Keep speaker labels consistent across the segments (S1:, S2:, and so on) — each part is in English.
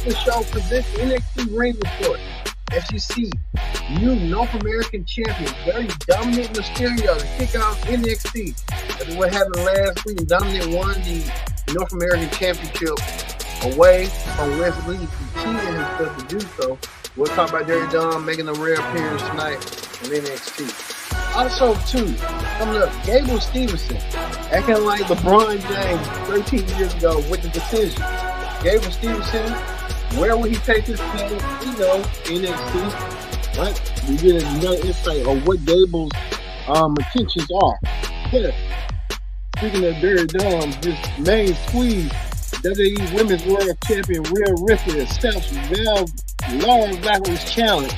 S1: Wrestling Show presents the NXT Ring Report. As you see, new North American champion, very Dominic Mysterio, to kick off NXT. That's what happened last week. Dominic won the North American Championship away from Wesley. He cheated himself to do so. We'll talk about Dirty Dom making a rare appearance tonight on NXT. Also, too, coming up, Gable Stevenson acting like LeBron James 13 years ago with the decision. Gable Stevenson, where will he take his team? We know NXT, right? We get another insight on what Gable's intentions are. Yeah. Speaking of Dirty Dom, this main squeeze, WWE Women's World Champion Rhea Ripley accepts Val Valkyrie's challenge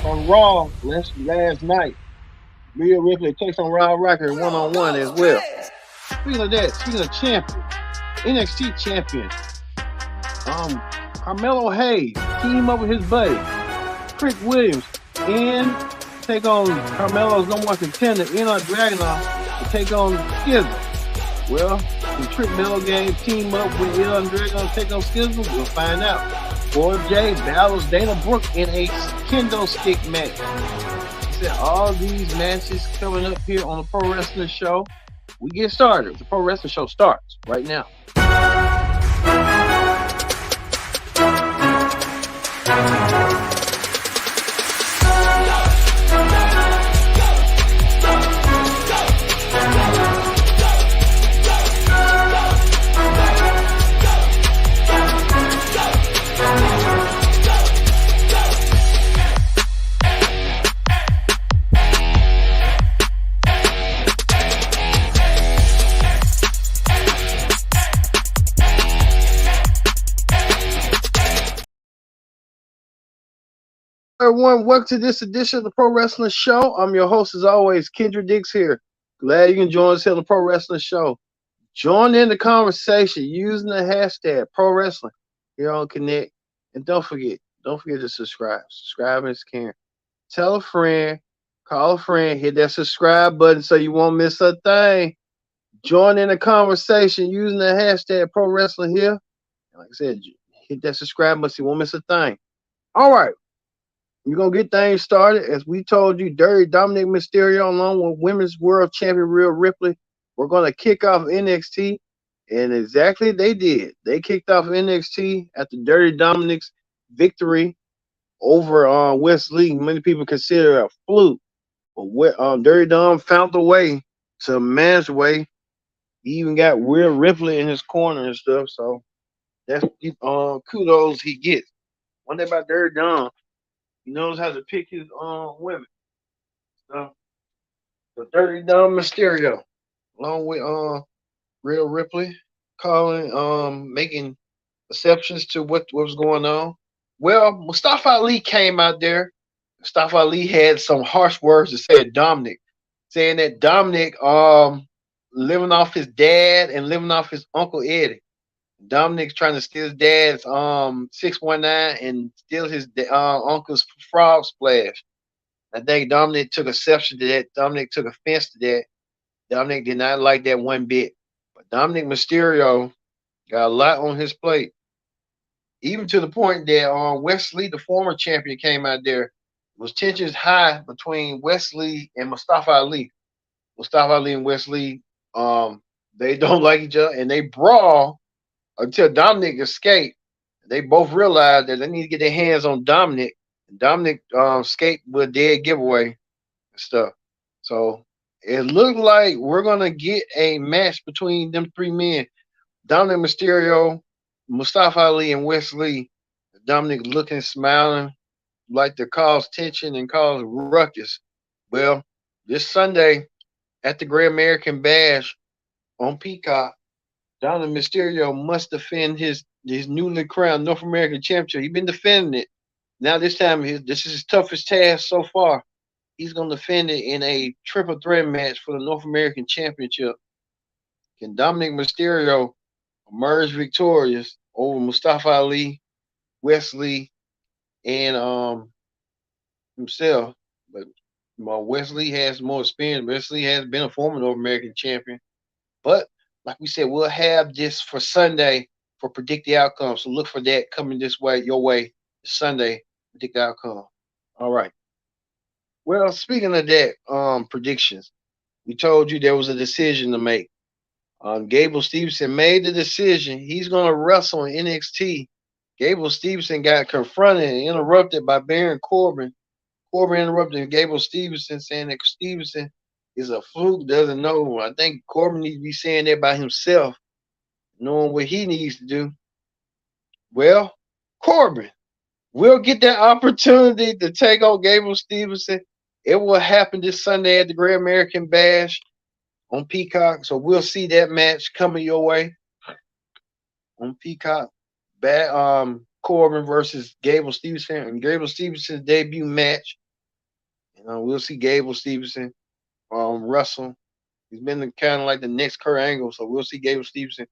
S1: on Raw last night. Rhea Ripley takes on Raw Valkyrie one-on-one as well. Speaking of that, speaking of champion, NXT champion, Carmelo Hayes team up with his buddy Trick Williams and take on Carmelo's number one contender, Enoch Dragunov, to take on Schism. Well, the Trick Melo game team up with Enoch Dragunov to take on Schism. We'll find out. 4J battles Dana Brooke in a kendo stick match. He said all these matches coming up here on the Pro Wrestling Show. We get started. The Pro Wrestling Show starts right now. Everyone, welcome to this edition of the Pro Wrestling Show. I'm your host, as always, Kendra Diggs here. Glad you can join us here on the Pro Wrestling Show. Join in the conversation using the hashtag Pro Wrestling here on Connect. And don't forget to subscribe. Subscribing is caring. Tell a friend, call a friend, hit that subscribe button so you won't miss a thing. Join in the conversation using the hashtag Pro Wrestling here. Like I said, hit that subscribe button so you won't miss a thing. All right. We're going to get things started. As we told you, Dirty Dominic Mysterio along with Women's World Champion Rhea Ripley, we're going to kick off NXT. And exactly they did. They kicked off NXT after Dirty Dominic's victory over Wesley. Many people consider it a fluke. But Dirty Dom found a way to manage the way. He even got Rhea Ripley in his corner and stuff. So that's kudos he gets. One thing about Dirty Dom, he knows how to pick his women. So Dirty Dom Mysterio, along with Rhea Ripley, making exceptions to what was going on. Well, Mustafa Ali came out there. Mustafa Ali had some harsh words to say to Dominic, saying that Dominic living off his dad and living off his Uncle Eddie. Dominic's trying to steal his dad's 619 and steal his uncle's frog splash. I think Dominic took exception to that. Dominic took offense to that. Dominic did not like that one bit. But Dominic Mysterio got a lot on his plate. Even to the point that Wesley, the former champion, came out there. It was tensions high between Wesley and Mustafa Ali. Mustafa Ali and Wesley, they don't like each other, and they brawl until Dominic escaped. They both realized that they need to get their hands on Dominic. And Dominic escaped with a dead giveaway and stuff. So it looked like we're going to get a match between them three men. Dominic Mysterio, Mustafa Ali, and Wesley. Dominic looking, smiling, like to cause tension and cause ruckus. Well, this Sunday at the Great American Bash on Peacock, Dominic Mysterio must defend his newly crowned North American Championship. He's been defending it. Now this time, this is his toughest task so far. He's going to defend it in a triple threat match for the North American Championship. Can Dominic Mysterio emerge victorious over Mustafa Ali, Wesley, and himself? But Wesley has more experience. Wesley has been a former North American champion. But like we said, we'll have this for Sunday for predict the outcome. So look for that coming this way, your way, Sunday. Predict the outcome. All right. Well, speaking of that, predictions, we told you there was a decision to make. Gable Stevenson made the decision. He's going to wrestle in NXT. Gable Stevenson got confronted and interrupted by Baron Corbin. Corbin interrupted Gable Stevenson, saying that Stevenson is a fluke, doesn't know. I think Corbin needs to be saying that by himself, knowing what he needs to do. Well, Corbin will get that opportunity to take on Gable Stevenson. It will happen this Sunday at the Great American Bash on Peacock. So we'll see that match coming your way on Peacock. Corbin versus Gable Stevenson, and Gable Stevenson's debut match. We'll see Gable Stevenson wrestle. He's been kind of like the next Kurt Angle, so we'll see Gable Stevenson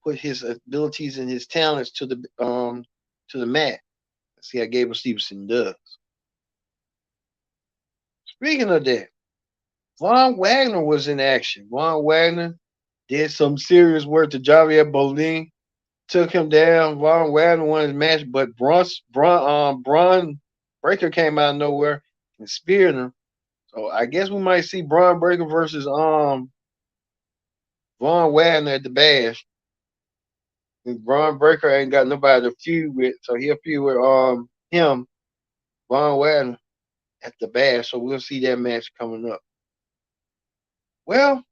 S1: put his abilities and his talents to the mat. Let's see how Gable Stevenson does. Speaking of that, Von Wagner was in action. Von Wagner did some serious work to Javier Bolin, took him down. Von Wagner won his match, but Braun Breaker came out of nowhere and speared him. So I guess we might see Braun Breaker versus Von Wagner at the Bash. Braun Breaker ain't got nobody to feud with, so he'll feud with him, Von Wagner, at the Bash. So we'll see that match coming up. Well,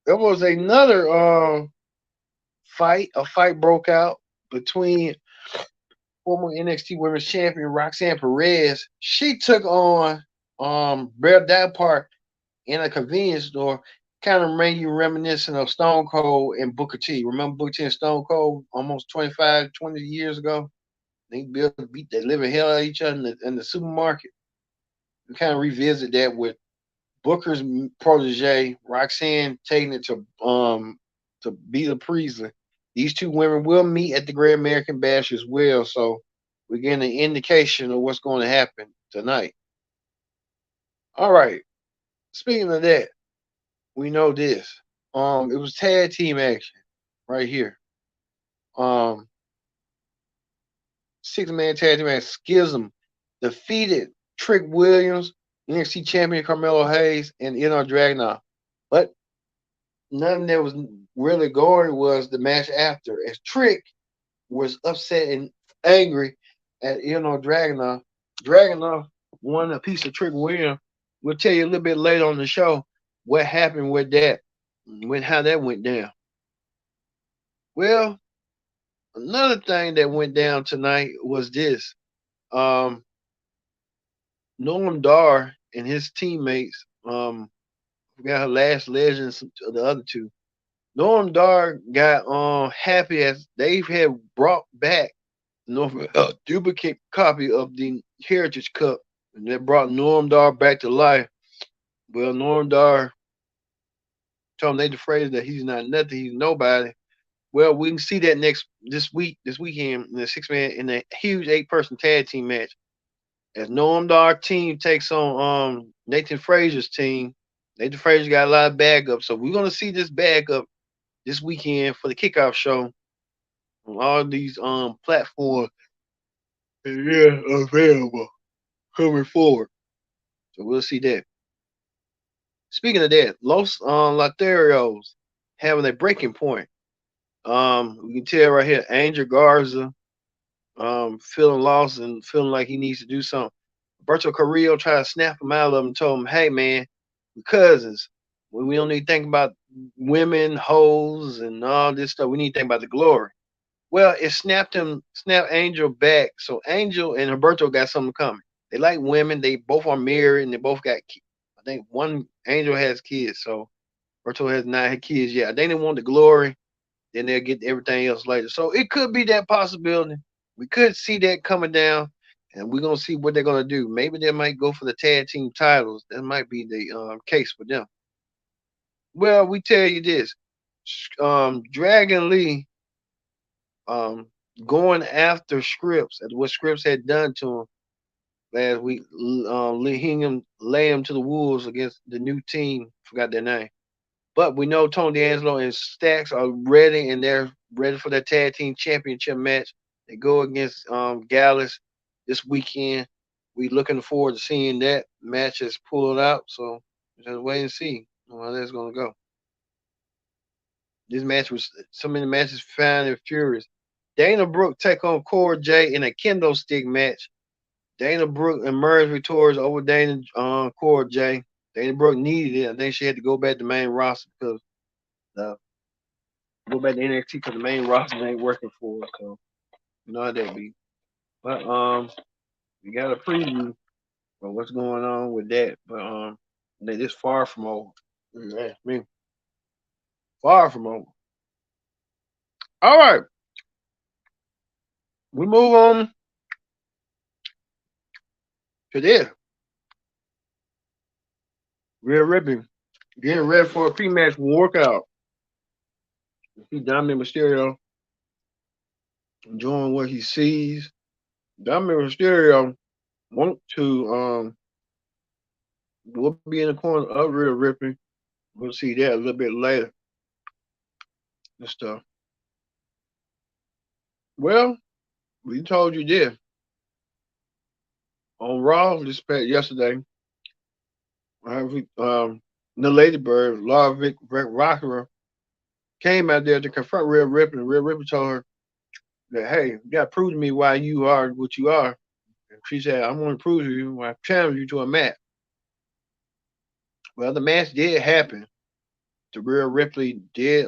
S1: there was another fight. A fight broke out between former NXT Women's Champion Roxanne Perez. She took on Bret Dapart in a convenience store. Kind of made you reminiscent of Stone Cold and Booker T. Remember Booker T and Stone Cold almost 20 years ago? They beat the living hell out of each other in the supermarket. We kind of revisit that with Booker's protege, Roxanne, taking it to Bea Priestley. These two women will meet at the Great American Bash as well, so we're getting an indication of what's going to happen tonight. All right. Speaking of that, we know this. It was tag team action right here. 6-man tag team match. Schism defeated Trick Williams, NXT champion Carmelo Hayes, and Ilja Dragunov. But nothing that was really going was the match after, as Trick was upset and angry at Ilja Dragunov. Dragunov won a piece of Trick Williams. We'll tell you a little bit later on the show what happened with that, how that went down. Well, another thing that went down tonight was this. Noam Dar and his teammates, forgot her last legends of the other two. Noam Dar got happy as they had brought back a duplicate copy of the Heritage Cup, and that brought Noam Dar back to life. Well, Noam Dar told him they the phrase that he's not nothing, he's nobody. Well, we can see that this weekend in the 6-man in a huge 8-person tag team match. As Noam Dar team takes on Nathan Frazier's team. Nathan Frazier got a lot of backup, so we're gonna see this backup this weekend for the kickoff show on all these platforms. And they're available coming forward. So we'll see that. Speaking of that, Los Lotharios having a breaking point. We can tell right here, Angel Garza feeling lost and feeling like he needs to do something. Roberto Carrillo tried to snap him out of him and told him, hey man, we're cousins. We don't need to think about women, hoes, and all this stuff. We need to think about the glory. Well, it snapped Angel back. So Angel and Roberto got something coming. They like women. They both are married and they both got kids. I think one Angel has kids, so Roberto has not had kids yet. I think they want the glory, then they'll get everything else later. So it could be that possibility. We could see that coming down, and we're gonna see what they're gonna do. Maybe they might go for the tag team titles. That might be the case for them. Well, we tell you this, Dragon Lee, going after Scripps at what Scripps had done to him last week, lay him to the wolves against the new team. Forgot their name. But we know Tony D'Angelo and Stacks are ready, and they're ready for their tag team championship match. They go against Gallus this weekend. We looking forward to seeing that match is pulled out. So just wait and see how that's gonna go. This match was so many matches fine and furious. Dana Brooke take on Cora J in a kendo stick match. Dana Brooke emerged victorious over Cora J. Dana Brooke needed it. I think she had to go back to main roster because the go back to NXT because the main roster ain't working for her. So you know how that be. But we got a preview of what's going on with that. But they just far from over. Yeah, I mean, far from over. All right, we move on to this. Real ripping. Getting ready for a pre-match workout. See Dominic Mysterio enjoying what he sees. Dominic Mysterio want to will be in the corner of Real Ripping. We'll see that a little bit later and stuff. Well, we told you this on Raw this past yesterday. The Ladybird, Laura Vic Rocker, came out there to confront Real Ripping. And Real Ripping told her that, hey, you got to prove to me why you are what you are. And she said, I'm going to prove to you, I challenge you to a match. Well, the match did happen. The Real Ripley did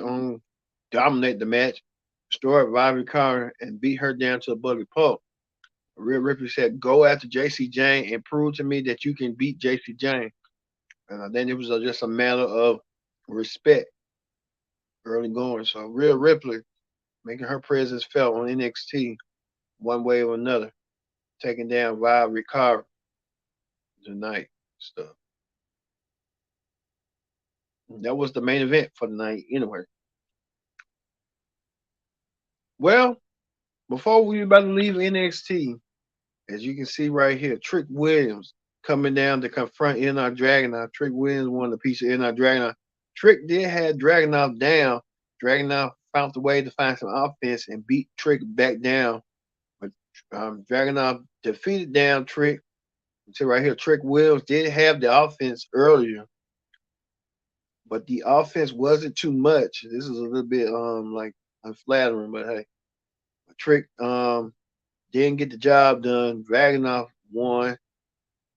S1: dominate the match, destroyed Vivi Carter, and beat her down to a buggy pulp. Real Ripley said, go after JC Jane and prove to me that you can beat JC Jane. And then it was just a matter of respect early going. So Real Ripley making her presence felt on NXT one way or another, taking down Vivi Carter tonight. Stuff. That was the main event for the night anyway. Well, before we about to leave NXT, as you can see right here, Trick Williams coming down to confront NR Dragunov. Trick Williams won the piece of NR Dragunov. Trick did have Dragunov down. Dragunov found the way to find some offense and beat Trick back down. But Dragunov defeated down Trick. See right here, Trick Williams did have the offense earlier, but the offense wasn't too much. This is a little bit like unflattering, but hey, Trick didn't get the job done. Dragunov won,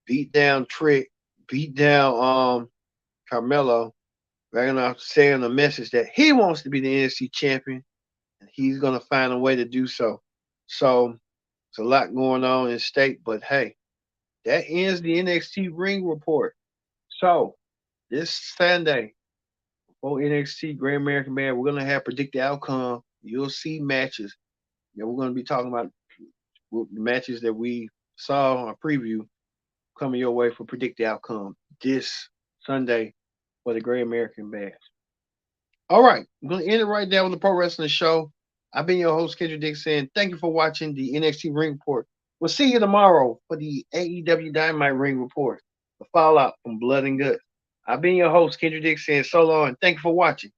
S1: beat down Trick, beat down Carmelo. Dragunov saying a message that he wants to be the NXT champion, and he's gonna find a way to do so. So it's a lot going on in state, but hey, that ends the NXT ring report. So this Sunday, before NXT Great American Band, we're gonna have predict the outcome. You'll see matches. We're gonna be talking about the matches that we saw on a preview coming your way for predict the outcome this Sunday for the Great American Bash. All right, I'm going to end it right there with the Pro Wrestling Show. I've been your host, Kendrick Dixon. Thank you for watching the NXT Ring Report. We'll see you tomorrow for the AEW Dynamite Ring Report, the fallout from Blood and Guts. I've been your host, Kendrick Dixon. So long, and thank you for watching.